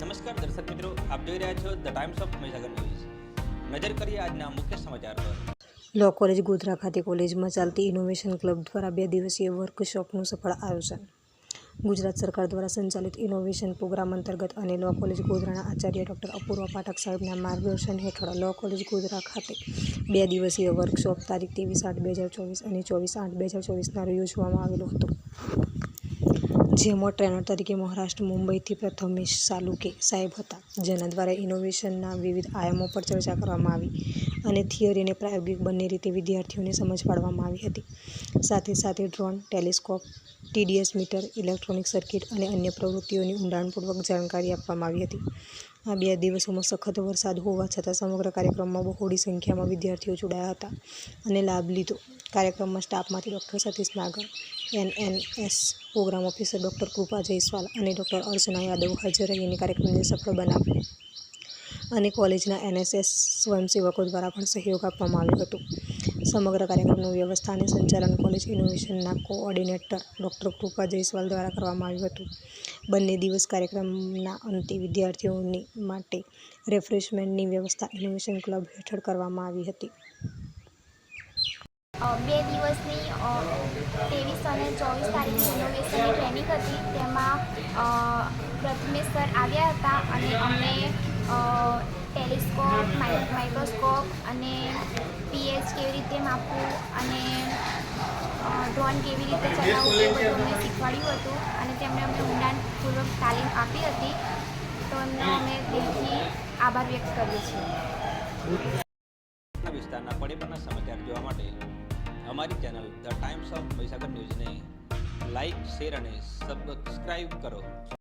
નમસ્કાર દર્શક મિત્રો, આપ જોઈ રહ્યા છો the Times of Mahisagar news. નજર કરીએ આજના મુખ્ય સમાચાર પર। લો કોલેજ ગોધરા ખાતે કોલેજમાં ચાલતી ઇનોવેશન ક્લબ દ્વારા 2 દિવસીય વર્કશોપનું સફળ આયોજન। ગુજરાત સરકાર દ્વારા સંચાલિત ઇનોવેશન પ્રોગ્રામ અંતર્ગત અને લો કોલેજ ગોધરાના આચાર્ય ડૉક્ટર અપૂર્વ પાઠક સાહેબના માર્ગદર્શન હેઠળ લો કોલેજ ગોધરા ખાતે 2 દિવસીય વર્કશોપ તારીખ 23/8/2024 અને 24/8/2024ના રોજ યોજવામાં આવેલો હતો, જેમાં ટ્રેનર તરીકે મહારાષ્ટ્ર મુંબઈથી પ્રથમેશ સાલુકે સાહેબ હતા, જેના દ્વારા ઇનોવેશનના વિવિધ આયામો પર ચર્ચા કરવામાં આવી અને થિયરી અને પ્રાયોગિક બંને રીતે વિદ્યાર્થીઓને સમજ પાડવામાં આવી હતી। સાથે સાથે drone, telescope, TDS meter, electronic circuit અને અન્ય પ્રવૃત્તિઓની ઊંડાણપૂર્વક જાણકારી આપવામાં આવી હતી। આ 2 દિવસોમાં સખત વરસાદ હોવા છતાં સમગ્ર કાર્યક્રમમાં બહોળી સંખ્યામાં વિદ્યાર્થીઓ જોડાયા હતા અને લાભ લીધો। કાર્યક્રમમાં સ્ટાફમાંથી ડૉક્ટર સતીશ નાગર, NNS પ્રોગ્રામ ઓફિસર ડૉક્ટર કૃપા જયસ્વાલ અને ડૉક્ટર અર્ચના યાદવ હાજર રહીને કાર્યક્રમને સફળ બનાવ્યો અને કોલેજના NSS સ્વયંસેવકો દ્વારા પણ સહયોગ આપવામાં આવ્યો હતો। સમગ્ર કાર્યક્રમનું વ્યવસ્થા અને સંચાલન કોલેજ ઇનોવેશનના કોઓર્ડિનેટર ડૉક્ટર કૃપા જયસ્વાલ દ્વારા કરવામાં આવ્યું હતું। બંને દિવસ કાર્યક્રમના અંતે વિદ્યાર્થીઓની માટે રિફ્રેશમેન્ટની વ્યવસ્થા ઇનોવેશન ક્લબ હેઠળ કરવામાં આવી હતી। 2 દિવસની 23 અને 24 તારીખની ઇનોવેશનની ટ્રેનિંગ હતી। તેમાં પ્રથમેશ સર આવ્યા હતા અને અમને ટેલિસ્કોપ, માઇક્રોસ્કોપ અને pH કેવી રીતે માપવું અને ડ્રોન કેવી રીતે ચલાવવું એ બધું અમને શીખવાડ્યું હતું અને તેમણે અમને ઊંડાણપૂર્વક તાલીમ આપી હતી, તો એમનો અમે દિલથી આભાર વ્યક્ત કરીએ છીએ। વિસ્તારના પડે સમાચાર જોવા માટે અમારી channel the Times of Mahisagar ન્યૂઝને લાઇક, શેર અને સબસ્ક્રાઇબ કરો।